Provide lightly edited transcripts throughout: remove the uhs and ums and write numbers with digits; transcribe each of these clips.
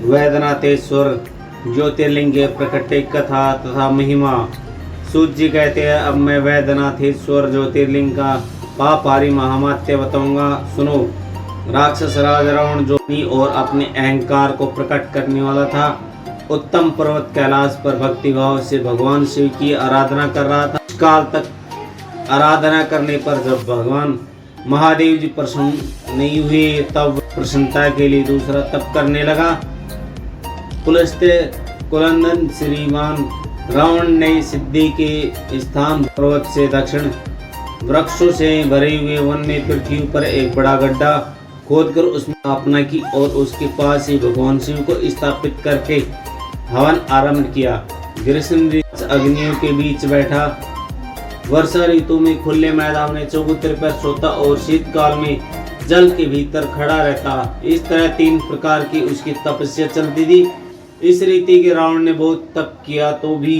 वैद्यनाथेश्वर ज्योतिर्लिंग के प्रकटे कथा तथा महिमा। सूत जी कहते हैं, अब मैं वैद्यनाथेश्वर ज्योतिर्लिंग का पापहारी महामात्य बताऊंगा, सुनो। राक्षस राज रावण जो और अपने अहंकार को प्रकट करने वाला था, उत्तम पर्वत कैलाश पर भक्ति भाव से भगवान शिव की आराधना कर रहा था। कुछ काल तक आराधना करने पर जब भगवान महादेव जी प्रसन्न नहीं हुए, तब प्रसन्नता के लिए दूसरा तप करने लगा। पुलस्त्य कुलंदन श्रीमान रावण ने सिद्धि के स्थान पर्वत से दक्षिण वृक्षों से भरे हुए वन में पृथ्वी पर एक बड़ा गड्ढा खोदकर उसमें स्थापना की और उसके पास ही भगवान शिव को स्थापित करके हवन आरंभ किया। ग्रीष्म अग्नियों के बीच बैठा, वर्षा ऋतु में खुले मैदान में चबूतरे पर सोता और शीतकाल में जल के भीतर खड़ा रहता। इस तरह 3 प्रकार की उसकी तपस्या चलती थी। इस रीति के रावण ने बहुत तप किया तो भी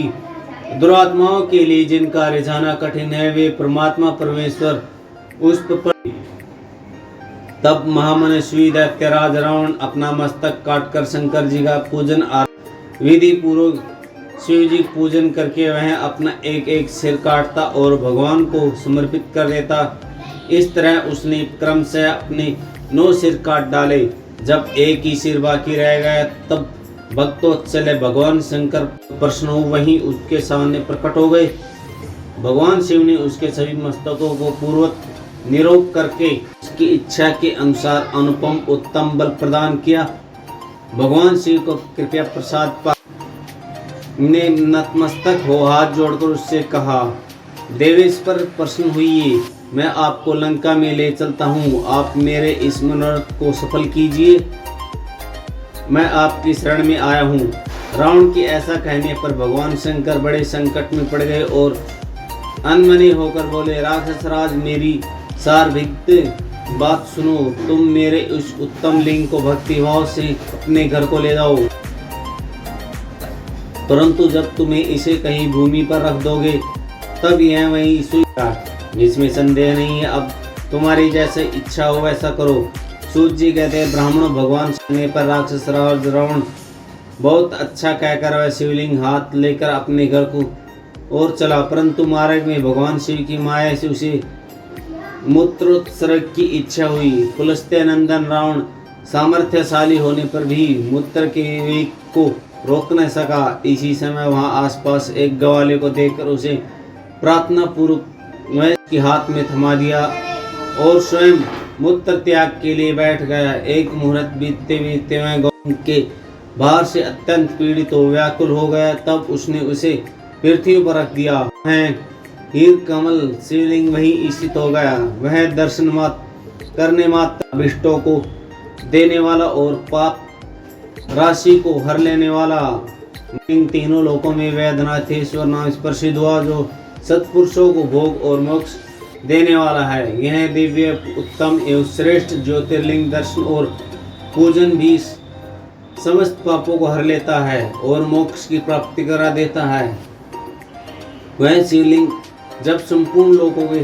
दुरात्माओं के लिए जिनका रिझाना कठिन है, वे परमात्मा परमेश्वर उस पर। तब महामनस्वी दैत्यराज रावण अपना मस्तक काटकर शंकर जी का पूजन विधि पूर्वक शिव जी पूजन करके वह अपना एक एक सिर काटता और भगवान को समर्पित कर देता। इस तरह उसने क्रम से अपने 9 सिर काट डाले। जब एक ही सिर बाकी रह गया, तब भक्तोत्सल्य भगवान शंकर प्रसन्न हो वहीं उसके सामने प्रकट हो गए। भगवान शिव ने उसके सभी मस्तकों को पूर्वत निरोग करके उसकी इच्छा के अनुसार अनुपम उत्तम बल प्रदान किया। भगवान शिव को कृपया प्रसाद पा ने नतमस्तक हो हाथ जोड़कर उससे कहा, देवेश पर प्रसन्न हुई, मैं आपको लंका में ले चलता हूँ, आप मेरे इस मनोरथ को सफल कीजिए, मैं आपकी शरण में आया हूँ। रावण की ऐसा कहने पर भगवान शंकर बड़े संकट में पड़ गए और अनमने होकर बोले, राक्षस राज मेरी सार्वभौमिक बात सुनो, तुम मेरे उस उत्तम लिंग को भक्ति भाव से अपने घर को ले जाओ, परंतु जब तुम्हें इसे कहीं भूमि पर रख दोगे तब यह वहीं सूझेगा, इसमें संदेह नहीं है। अब तुम्हारी जैसे इच्छा हो वैसा करो। सूत जी कहते हैं, ब्राह्मणों भगवान सुनने पर राक्षस राज रावण बहुत अच्छा कहकर वह शिवलिंग हाथ लेकर अपने घर को और चला, परंतु मार्ग में भगवान शिव की माया से उसे मूत्रोत्सर्ग की इच्छा हुई। पुलस्त्य नंदन रावण सामर्थ्यशाली होने पर भी मूत्र के वेग को रोक न सका। इसी समय वहां आसपास एक ग्वाले को देखकर उसे प्रार्थना पूर्वक वह के हाथ में थमा दिया और स्वयं मूत्र त्याग के लिए बैठ गया। एक मुहूर्त बीतते बीतते वह गौ के भार से अत्यंत पीड़ित हो व्याकुल हो गया। तब उसने उसे पृथ्वी पर रख दिया। वह हीर कमल शिवलिंग वहीं स्थित हो गया। वह दर्शन करने मात्र अभिष्टों को देने वाला और पाप राशि को हर लेने वाला इन तीनों लोकों में वैद्यनाथेश्वर नाम प्रसिद्ध हुआ, जो सत्पुरुषों को भोग और मोक्ष देने वाला है। यह दिव्य उत्तम एवं श्रेष्ठ ज्योतिर्लिंग दर्शन और पूजन भी समस्त पापों को हर लेता है और मोक्ष की प्राप्ति करा देता है। वह शिवलिंग जब संपूर्ण लोगों के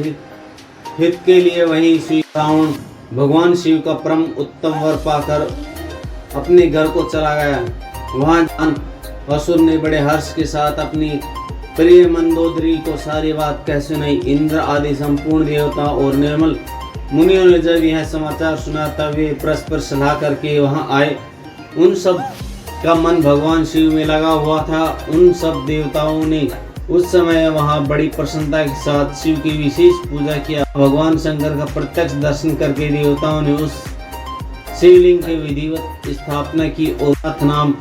हित के लिए वहीं श्री रावण भगवान शिव का परम उत्तम वर पाकर अपने घर को चला गया। वहां जान असुर ने बड़े हर्ष के साथ अपनी प्रिय मंदोदरी को सारी बात कह सुनाई। इंद्र आदि संपूर्ण देवता और निर्मल मुनियों ने जब यह समाचार सुना तब वे परस्पर सलाह करके वहां आए। उन सब का मन भगवान शिव में लगा हुआ था। उन सब देवताओं ने उस समय वहां बड़ी प्रसन्नता के साथ शिव की विशेष पूजा किया। भगवान शंकर का प्रत्यक्ष दर्शन करके देवताओं ने उस शिवलिंग की विधिवत स्थापना की और नाथ नाम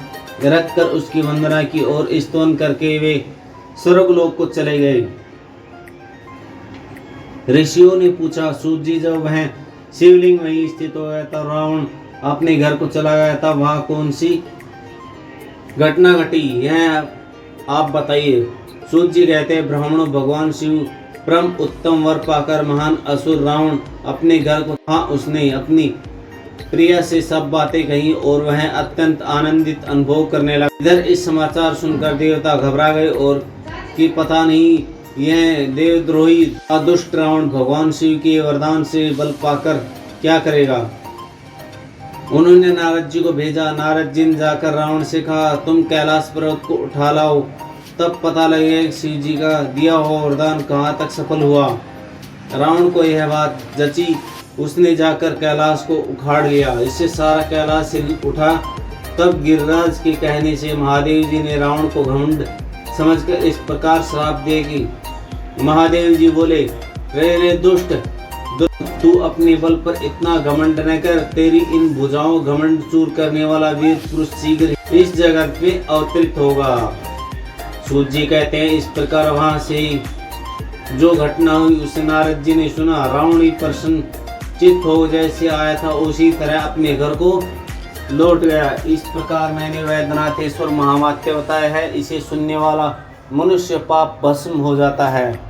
रखकर उसकी वंदना की और स्तवन करके वे स्वर्गलोक को चले गए। ऋषियों ने पूछा, सूत जी जब वह शिवलिंग वहीं स्थित हो गया तब रावण अपने घर को चला गया था, वहां कौन सी घटना घटी यह आप बताइए। सूत जी कहते हैं, ब्राह्मणों भगवान शिव परम उत्तम वर पाकर महान असुर रावण अपने घर को था। उसने अपनी प्रिया से सब बातें कही और वह अत्यंत आनंदित अनुभव करने लगा। इधर इस समाचार सुनकर देवता घबरा गए और कि पता नहीं यह देवद्रोही दुष्ट रावण भगवान शिव के वरदान से बल पाकर क्या करेगा। उन्होंने नारद जी को भेजा। नारद जी ने जाकर रावण से कहा, तुम कैलाश पर्वत को उठा लाओ, तब पता लगेगा कि शिव जी का दिया हुआ वरदान कहाँ तक सफल हुआ। रावण को यह बात जची, उसने जाकर कैलाश को उखाड़ लिया। इससे सारा कैलाश हिल उठा। तब गिरिराज के कहने से महादेव जी ने रावण को घमंड समझकर इस प्रकार श्राप दिया कि महादेव जी बोले, रे दुष्ट, तू अपने बल पर इतना घमंड न कर। तेरी इन भुजाओं घमंड चूर करने वाला वीर पुरुष शीघ्र इस जगत में अवतरित होगा। सूत जी कहते हैं, इस प्रकार वहां से जो घटना हुई उसे नारद जी ने सुना। रावण ही प्रसन्न चित्त हो जैसे आया था उसी तरह अपने घर को लौट गया। इस प्रकार मैंने वैद्यनाथेश्वर महावाक्य बताया है। इसे सुनने वाला मनुष्य पाप भस्म हो जाता है।